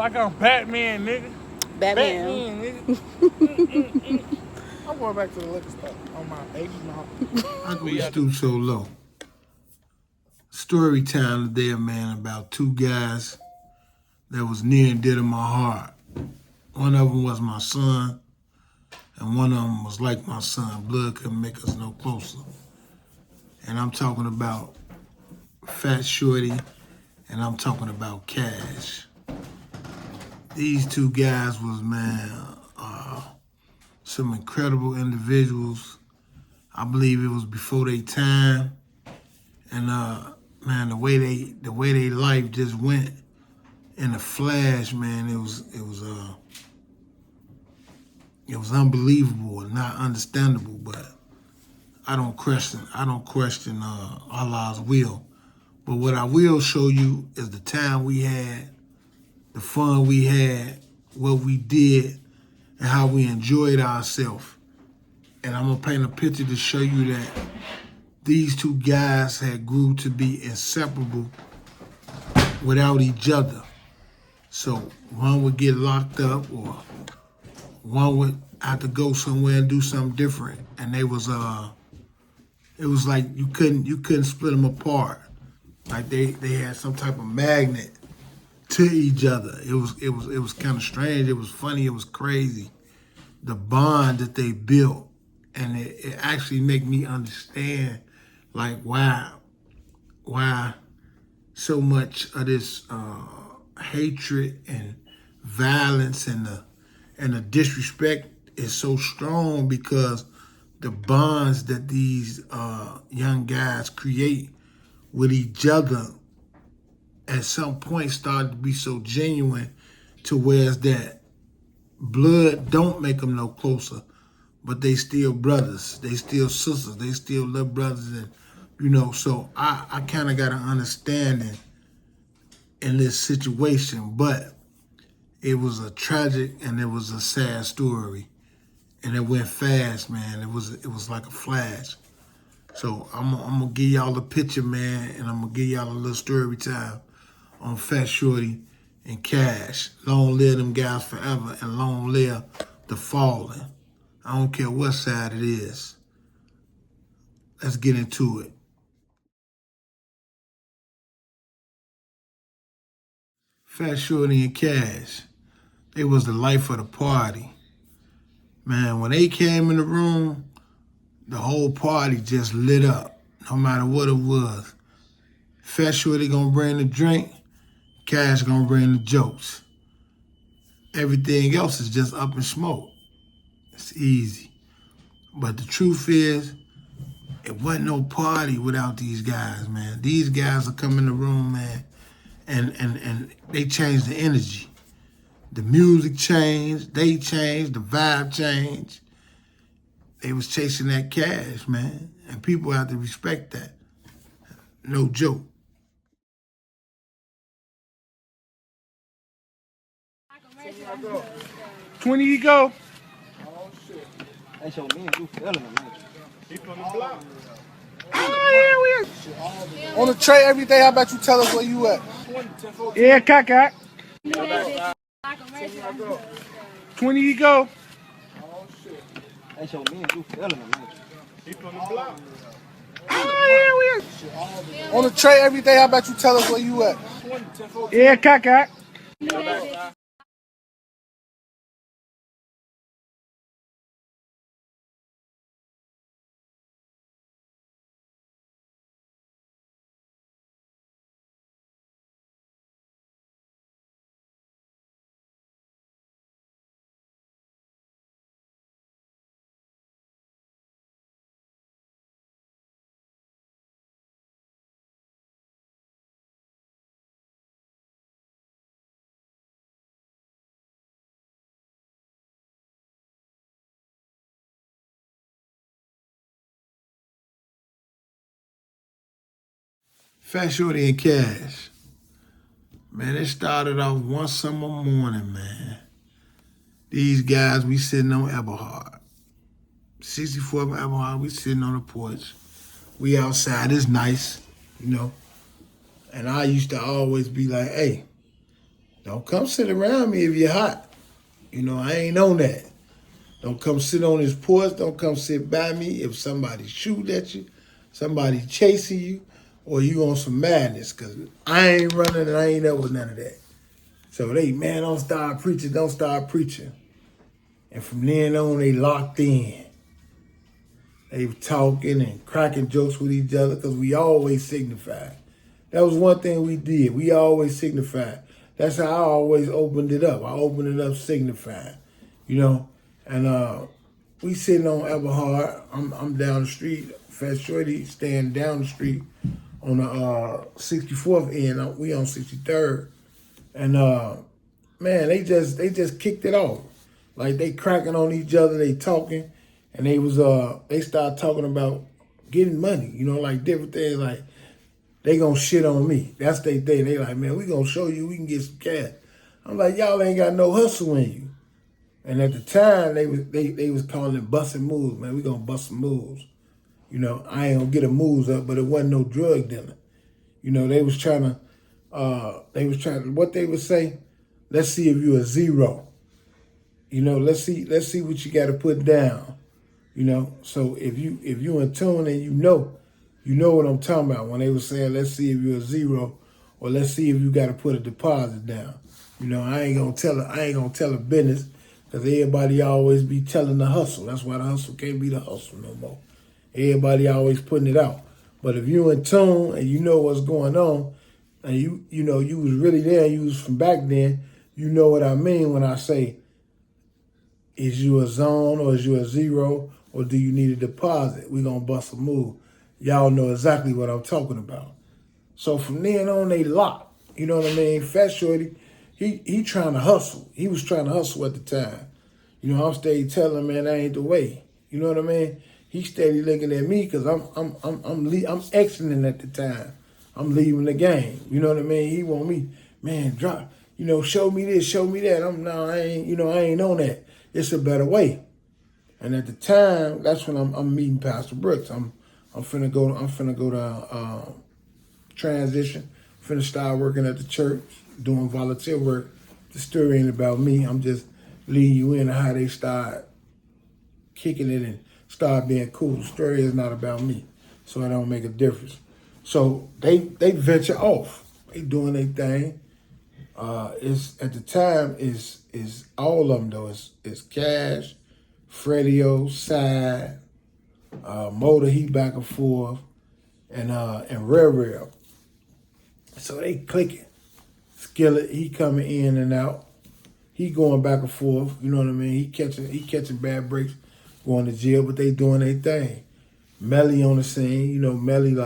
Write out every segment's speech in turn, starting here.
Like I'm Batman, nigga. Batman. nigga. I'm going back to the liquor store on my baby mom. How can we stoop so low? Story time today, man, about two guys that was near and dear to my heart. One of them was my son, and one of them was like my son. Blood couldn't make us no closer. And I'm talking about Fatshawty, and I'm talking about Cash. These two guys was, man, some incredible individuals. I believe it was before their time, and man, the way they life just went in a flash, man. It was unbelievable and not understandable. But I don't question Allah's will. But what I will show you is the time we had, the fun we had, what we did, and how we enjoyed ourselves. And I'm gonna paint a picture to show you that these two guys had grew to be inseparable without each other. So one would get locked up, or one would have to go somewhere and do something different. And it was like you couldn't split them apart. Like they had some type of magnet to each other. It was kind of strange. It was funny. It was crazy. The bond that they built, and it actually made me understand, like, why so much of this hatred and violence and the disrespect is so strong, because the bonds that these young guys create with each other at some point started to be so genuine, to whereas that blood don't make them no closer, but they still brothers, they still sisters, they still little brothers, and so I kind of got an understanding in this situation. But it was a tragic and it was a sad story, and it went fast, man. It was like a flash. So I'm gonna give y'all a picture, man, and I'm gonna give y'all a little story time on Fatshawty and Cash. Long live them guys forever, and long live the fallen. I don't care what side it is. Let's get into it. Fatshawty and Cash, they was the life of the party. Man, when they came in the room, the whole party just lit up, no matter what it was. Fatshawty gonna bring the drink, Cash gonna bring the jokes. Everything else is just up in smoke. It's easy. But the truth is, it wasn't no party without these guys, man. These guys will come in the room, man, and they changed the energy. The music changed, they changed, the vibe changed. They was chasing that cash, man, and people have to respect that. No joke. $20 you go. Oh shit. That's your man, you feeling him, man. He from the block. Oh, yeah, we are. On the tray every day, how about you tell us where you at? Yeah, cock. 20 you go. Oh shit. That's your man, you feeling him, man. He from the block. Oh, yeah, we are. On the tray every day, how about you tell us where you at? Yeah, cock. Fatshawty and Cash. Man, it started off one summer morning, man. These guys, we sitting on Eberhard. 64th Eberhard, we sitting on the porch. We outside, it's nice, And I used to always be like, hey, Don't come sit around me if you're hot. You know, I ain't on that. Don't come sit on his porch. Don't come sit by me if somebody shoot at you, somebody chasing you, or you on some madness. Because I ain't running and I ain't up with none of that. So man, don't start preaching. Don't start preaching. And from then on, they locked in. They were talking and cracking jokes with each other because we always signified. That was one thing we did. We always signified. That's how I always opened it up. I opened it up signifying, you know. And we sitting on Everhard. I'm down the street. Fatshawty staying down the street on the 64th end. We on 63rd. And man, they just kicked it off. Like they cracking on each other, they talking, and they started talking about getting money, you know, like different things. Like they gonna shit on me. That's their thing. They like, man, we gonna show you we can get some cash. I'm like, y'all ain't got no hustle in you. And at the time, they was calling it busting moves. Man, we gonna bust some moves. You know, I ain't gonna get a moves up, but it wasn't no drug dealing. You know, they was trying to, what they would say, let's see if you a zero. You know, let's see what you got to put down. You know, so if you in tune and you know what I'm talking about when they were saying, let's see if you're a zero, or let's see if you got to put a deposit down. You know, I ain't gonna tell a business because everybody always be telling the hustle. That's why the hustle can't be the hustle no more. Everybody always putting it out. But if you in tune and you know what's going on, and you know you was really there, you was from back then, you know what I mean when I say, is you a zone or is you a zero or do you need a deposit? We gonna bust a move. Y'all know exactly what I'm talking about. So from then on, they locked. You know what I mean? Fatshawty, he trying to hustle. He was trying to hustle at the time. You know, I'm steady telling him, man, that ain't the way. You know what I mean? He steady looking at me because I'm exiting at the time. I'm leaving the game. You know what I mean? He want me, man, drop. You know, show me this, show me that. I ain't on that. It's a better way. And at the time, that's when I'm meeting Pastor Brooks. I'm finna go to transition. Finna start working at the church, doing volunteer work. The story ain't about me. I'm just leading you into how they start kicking it and start being cool. The story is not about me, so it don't make a difference. So they venture off. They doing their thing. It's at the time is all of them though. It's Cash, Fredio, Side, Motor, he back and forth, and Rare. So they clicking. Skillet, he coming in and out. He going back and forth. You know what I mean? He catching bad breaks, going to jail, but they doing their thing. Melly on the scene. You know, Melly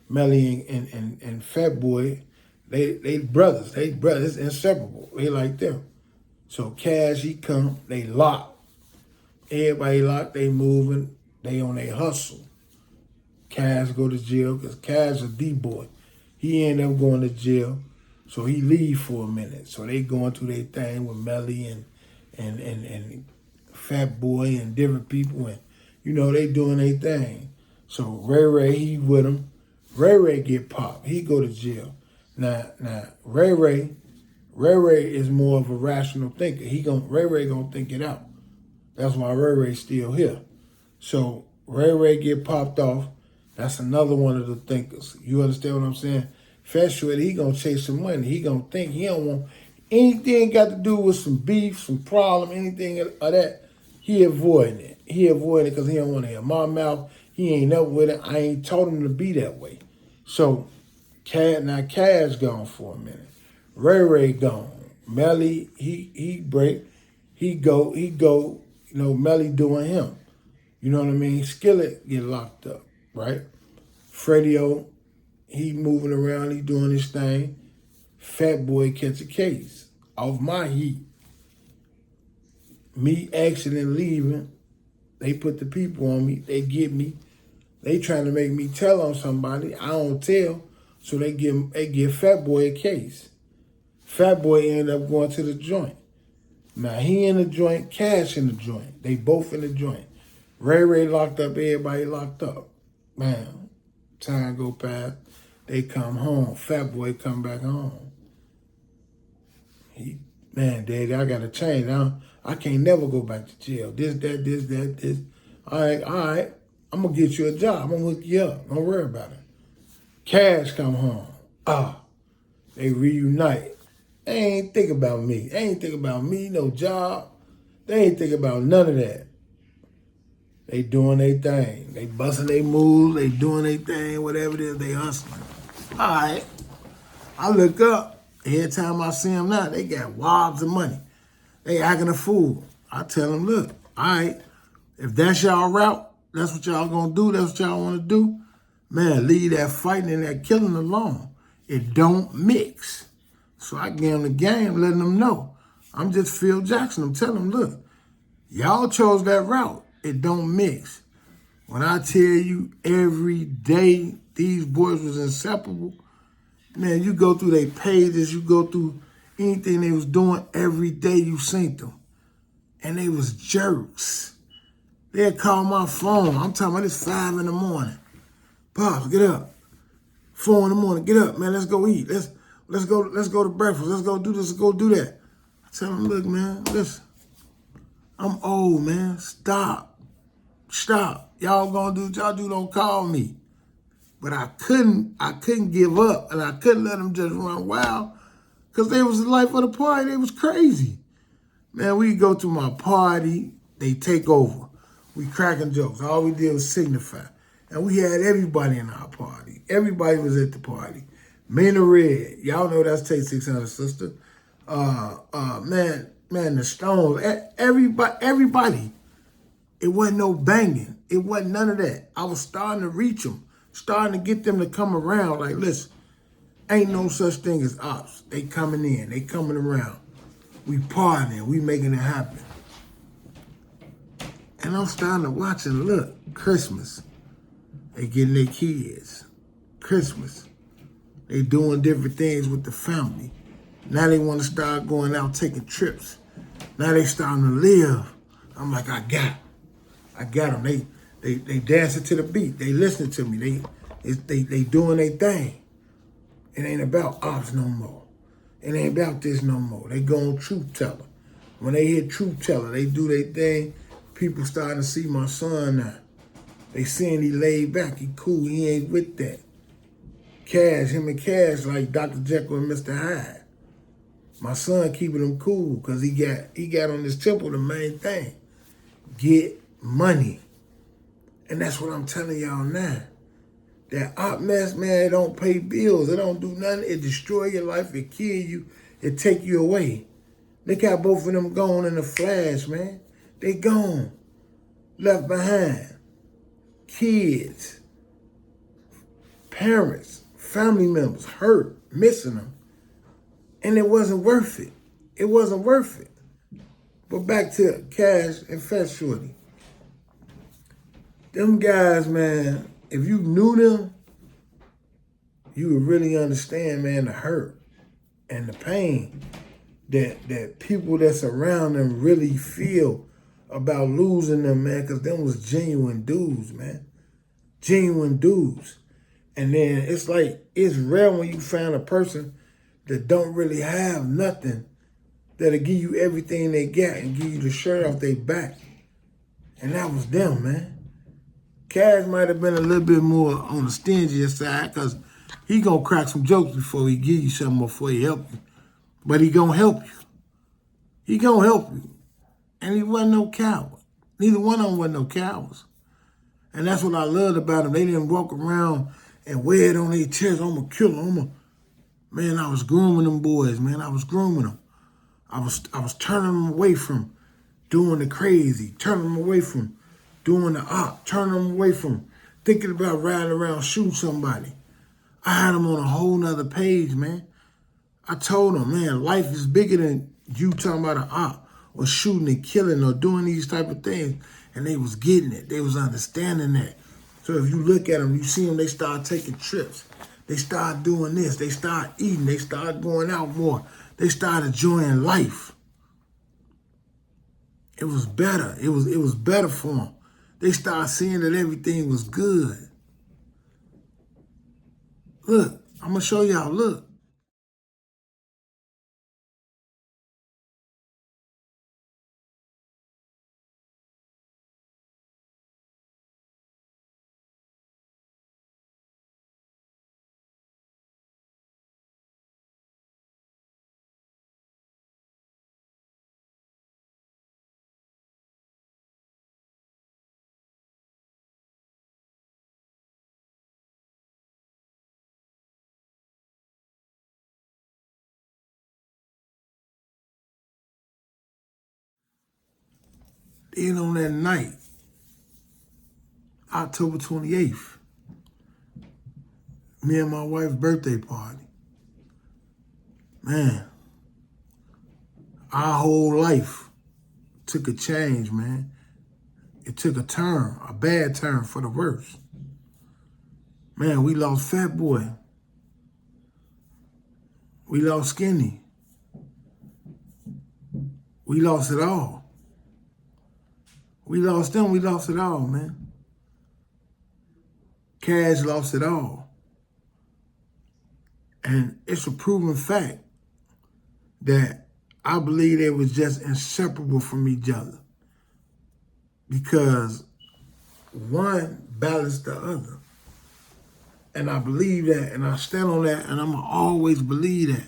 and Fat Boy. They brothers. They brothers inseparable. They like them. So Cash, he come. They lock. Everybody locked. They moving. They on their hustle. Cash go to jail because Cash a D-boy. He end up going to jail, so he leave for a minute. So they going through their thing with Melly and Fat Boy and different people, and you know they doing their thing. So Ray he with him. Ray get popped. He go to jail. Now Ray is more of a rational thinker. Ray gonna think it out. That's why Ray still here. So Ray get popped off. That's another one of the thinkers. You understand what I'm saying? Fatshawty, he gonna chase some money. He gonna think. He don't want anything got to do with some beef, some problem, anything of that. He avoiding it. He avoiding it because he don't want to hear my mouth. He ain't up with it. I ain't told him to be that way. So Cash gone for a minute. Ray gone. Melly, he break. He go. You know, Melly doing him. You know what I mean? Skillet get locked up, right? Fredio, he moving around, he doing his thing. Fat Boy catch a case off my heat. Me exiting and leaving, they put the people on me, they get me. They trying to make me tell on somebody. I don't tell, so they give Fat Boy a case. Fat Boy end up going to the joint. Now he in the joint, Cash in the joint. They both in the joint. Ray locked up, everybody locked up. Man, time go past, they come home. Fat Boy come back home. Man, Daddy, I gotta change. I can't never go back to jail. This, that, this. All right. I'm gonna get you a job. I'm gonna hook you up. Don't worry about it. Cash come home. They reunite. They ain't think about me. They ain't think about me, no job. They ain't think about none of that. They doing their thing. They busting their moves. They doing their thing, whatever it is, they hustling. All right. I look up. Every time I see them now, they got wobs of money. They acting a fool. I tell them, look, all right, if that's y'all route, that's what y'all gonna do, that's what y'all wanna do, man, leave that fighting and that killing alone. It don't mix. So I give them the game, letting them know. I'm just Phil Jackson. I'm telling them, look, y'all chose that route. It don't mix. When I tell you every day these boys was inseparable, man, you go through their pages, you go through anything they was doing every day, you seen them. And they was jerks. They'd call my phone. I'm talking about it's 5 in the morning. Pops, get up. 4 in the morning, get up, man, let's go eat. Let's go to breakfast. Let's go do this, let's go do that. I tell them, look, man, listen. I'm old, man. Stop. Y'all gonna do what y'all do, don't call me. But I couldn't give up, and I couldn't let them just run wild, because they was the life of the party. They was crazy. Man, we go to my party, they take over. We cracking jokes. All we did was signify. And we had everybody in our party. Everybody was at the party. Men of Red, y'all know that's Take 600 sister. Man, the Stones, everybody. It wasn't no banging. It wasn't none of that. I was starting to reach them, starting to get them to come around. Like, listen, ain't no such thing as ops. They coming in. They coming around. We partying. We making it happen. And I'm starting to watch and look. Christmas. They getting their kids. Christmas. They doing different things with the family. Now they want to start going out taking trips. Now they starting to live. I'm like, I got them. They dancing to the beat. They listening to me. They doing their thing. It ain't about ops no more. It ain't about this no more. They going truth teller. When they hear truth teller, they do their thing. People starting to see my son now. They seeing he laid back. He cool. He ain't with that. Him and Cash like Dr. Jekyll and Mr. Hyde. My son keeping him cool because he got on this temple the main thing. Get money. And that's what I'm telling y'all now. That op mess, man, it don't pay bills. It don't do nothing. It destroy your life. It kill you. It take you away. Look how both of them gone in a flash, man. They gone. Left behind. Kids. Parents. Family members hurt. Missing them. And it wasn't worth it. It wasn't worth it. But back to Cash and Fatshawty. Them guys, man, if you knew them, you would really understand, man, the hurt and the pain that people that's around them really feel about losing them, man, because them was genuine dudes, man. Genuine dudes. And then it's like, it's rare when you find a person that don't really have nothing that'll give you everything they got and give you the shirt off their back. And that was them, man. Cash might have been a little bit more on the stingier side because he gonna crack some jokes before he give you something, before he help you. But he gonna help you. He gonna help you. And he wasn't no coward. Neither one of them wasn't no cowards. And that's what I loved about them. They didn't walk around and wear it on their chest. I'm gonna kill them. Man, I was grooming them boys, man. I was grooming them. I was turning them away from doing the crazy, turning them away from doing the op, turning them away from thinking about riding around shooting somebody. I had them on a whole nother page, man. I told them, man, life is bigger than you talking about an op or shooting and killing or doing these type of things. And they was getting it. They was understanding that. So if you look at them, you see them, they start taking trips. They start doing this. They start eating. They start going out more. They start enjoying life. It was better. It was better for them. They start seeing that everything was good. Look, I'm going to show y'all. Look. Then on that night, October 28th, me and my wife's birthday party. Man, our whole life took a change, man. It took a turn, a bad turn for the worse. Man, we lost Fat Boy. We lost Skinny. We lost it all. We lost them, we lost it all, man. Cash lost it all. And it's a proven fact that I believe they was just inseparable from each other. Because one balanced the other. And I believe that, and I stand on that, and I'm going to always believe that.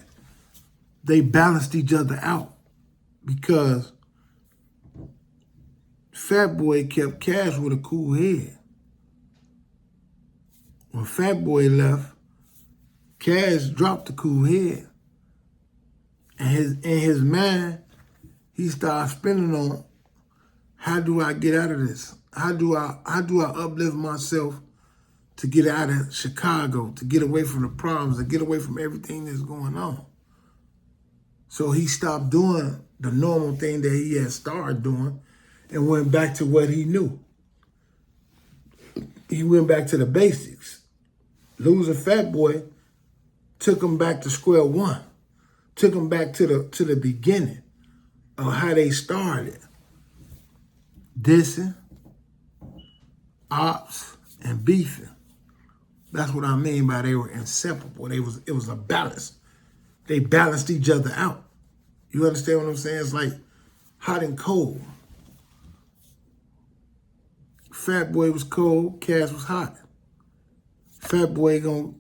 They balanced each other out. Because Fat Boy kept Cash with a cool head. When Fat Boy left, Cash dropped the cool head. And in his mind, he started spinning on, how do I get out of this? How do I uplift myself to get out of Chicago, to get away from the problems, to get away from everything that's going on? So he stopped doing the normal thing that he had started doing and went back to what he knew. He went back to the basics. Losing Fat Boy took him back to square one, took him back to the beginning of how they started. Dissing, ops, and beefing. That's what I mean by they were inseparable. It was a balance. They balanced each other out. You understand what I'm saying? It's like hot and cold. Fat Boy was cold, Cash was hot. Fat Boy gonna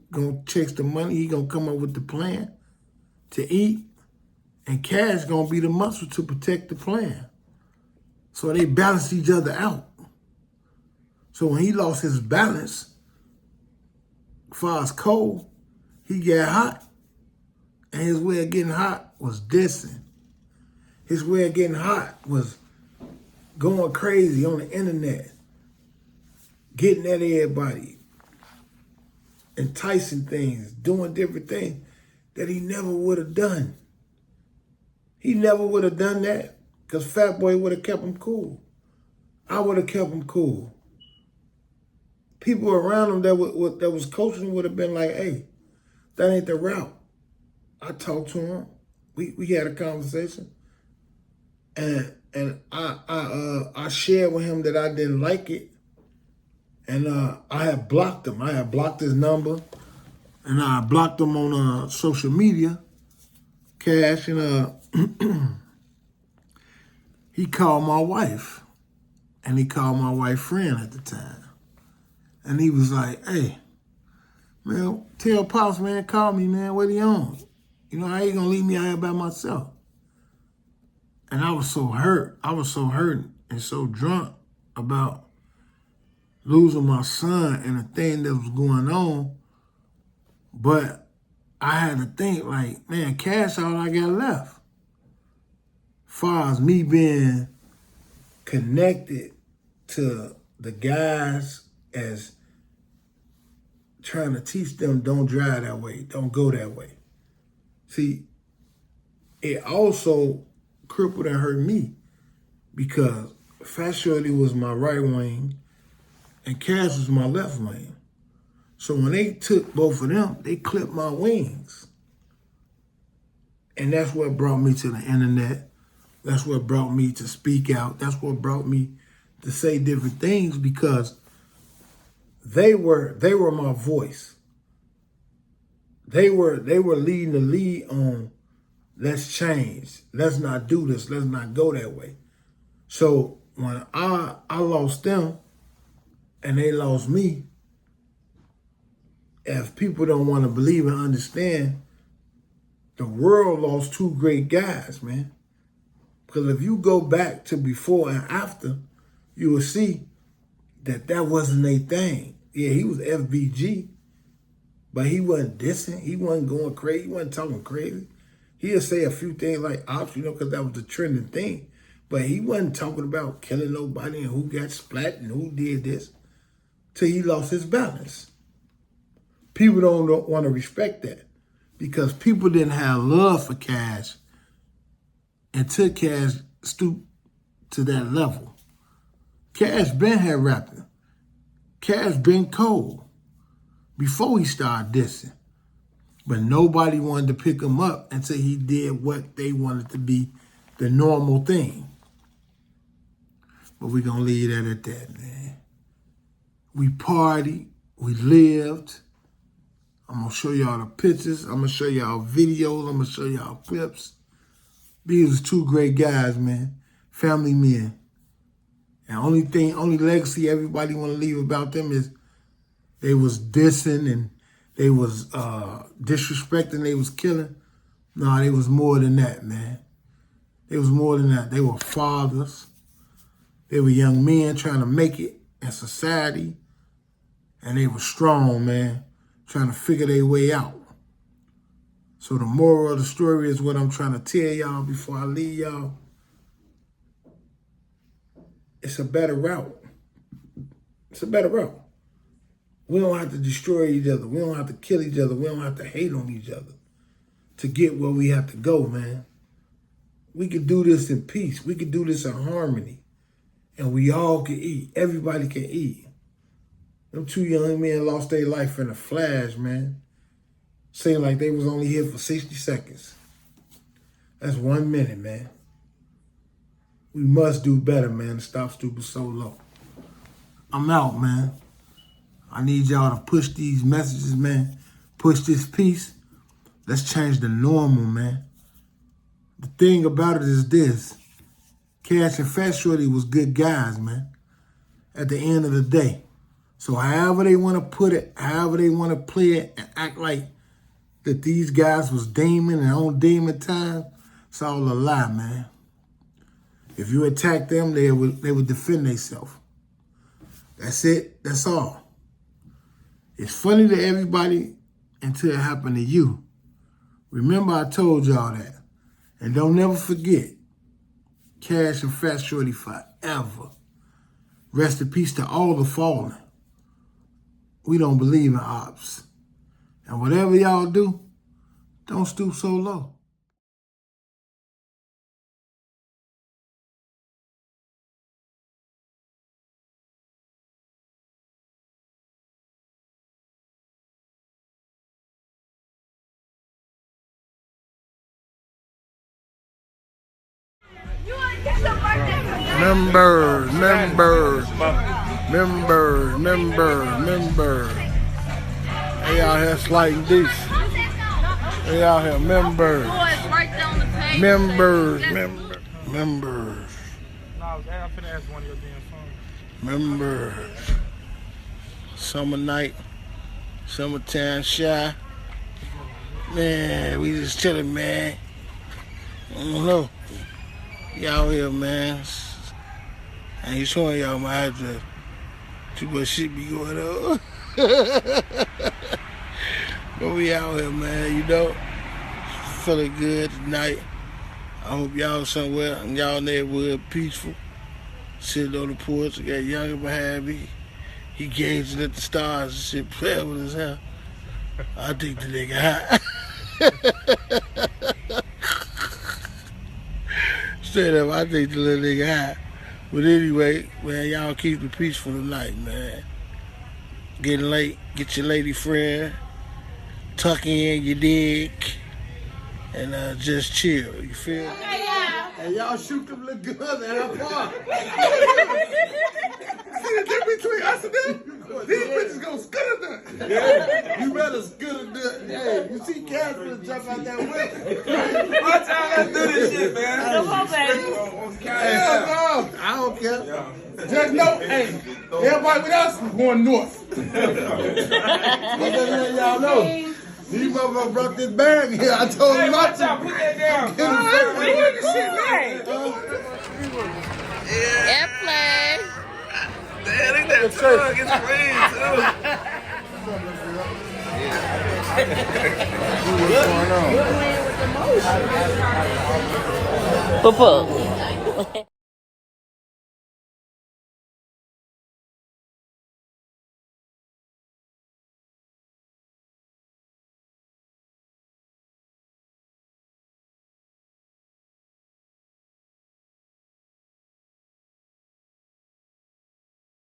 chase the money, he gonna come up with the plan to eat, and Cash gonna be the muscle to protect the plan. So they balanced each other out. So when he lost his balance, as far as cold, he got hot. And his way of getting hot was dissing. His way of getting hot was going crazy on the internet, getting at everybody, enticing things, doing different things that he never would have done. He never would have done that because Fat Boy would have kept him cool. I would have kept him cool. People around him that was coaching would have been like, hey, that ain't the route. I talked to him. We had a conversation. And I shared with him that I didn't like it. And I had blocked him. I had blocked his number. And I blocked him on social media, Cash. And he called my wife. And he called my wife's friend at the time. And he was like, hey, man, tell Pops, man, call me, man. What he on? You know, how you gonna leave me out here by myself? And I was so hurt. I was so hurt and so drunk about losing my son and the thing that was going on. But I had to think like, man, Cash all I got left. Far as me being connected to the guys as trying to teach them don't drive that way, don't go that way. See, it also crippled and hurt me because Fatshawty was my right wing and Cash was my left wing. So when they took both of them, they clipped my wings. And that's what brought me to the internet. That's what brought me to speak out. That's what brought me to say different things because they were my voice. They were leading the lead on let's change. Let's not do this. Let's not go that way. So when I lost them and they lost me, if people don't want to believe and understand, the world lost two great guys, man. Because if you go back to before and after, you will see that wasn't a thing. Yeah, he was FBG, but he wasn't dissing. He wasn't going crazy. He wasn't talking crazy. He'll say a few things like ops, because that was the trending thing. But he wasn't talking about killing nobody and who got splat and who did this till he lost his balance. People don't want to respect that because people didn't have love for Cash until Cash stooped to that level. Cash been had rapping. Cash been cold before he started dissing. But nobody wanted to pick him up until he did what they wanted to be the normal thing. But we're going to leave that at that, man. We partied. We lived. I'm going to show y'all the pictures. I'm going to show y'all videos. I'm going to show y'all clips. These was two great guys, man. Family men. And only legacy everybody want to leave about them is they was dissing and they was disrespecting, they was killing. No, they was more than that, man. They was more than that. They were fathers. They were young men trying to make it in society. And they were strong, man, trying to figure their way out. So the moral of the story is what I'm trying to tell y'all before I leave y'all. It's a better route. It's a better route. We don't have to destroy each other. We don't have to kill each other. We don't have to hate on each other to get where we have to go, man. We can do this in peace. We can do this in harmony. And we all can eat. Everybody can eat. Them two young men lost their life in a flash, man. Seemed like they was only here for 60 seconds. That's 1 minute, man. We must do better, man, to stop stupid so low. I'm out, man. I need y'all to push these messages, man. Push this peace. Let's change the normal, man. The thing about it is this. Cash and Fatshawty was good guys, man, at the end of the day. So however they want to put it, however they want to play it and act like that these guys was Damon and on Damon time, it's all a lie, man. If you attack them, they would defend themselves. That's it. That's all. It's funny to everybody until it happened to you. Remember I told y'all that. And don't never forget, Cash and Fatshawty forever. Rest in peace to all the fallen. We don't believe in ops. And whatever y'all do, don't stoop so low. Members. They out here sliding this. They out here, members. Members. Members. Summer night, summertime shy. Man, we just chilling, man. I don't know. Y'all here, man. I ain't showing y'all my address. Too much shit be going on. But we out here, man, you know. Feeling good tonight. I hope y'all somewhere in y'all neighborhood peaceful. Sitting on the porch, I got Younger behind me. He gazing at the stars and shit, playing with his hair. I think the nigga hot. Straight up, I think the little nigga hot. But anyway, man, y'all keep it peaceful tonight, man. Getting late, get your lady friend, tuck in your dick, and just chill, you feel? And y'all shoot them little guns at our park. See the difference between us and them? These bitches gonna scud them. Yeah. You better scud them. Hey, you see Cash gonna jump out that whip. Watch out, let's do this shit, man. Hey, I don't care. Just know, hey, everybody with us is going north. Y'all know. These motherfuckers brought this bag here. I told him not to. Put that down. Airplane. Damn, look at that truck. It's clean, too. What's going on? Papa.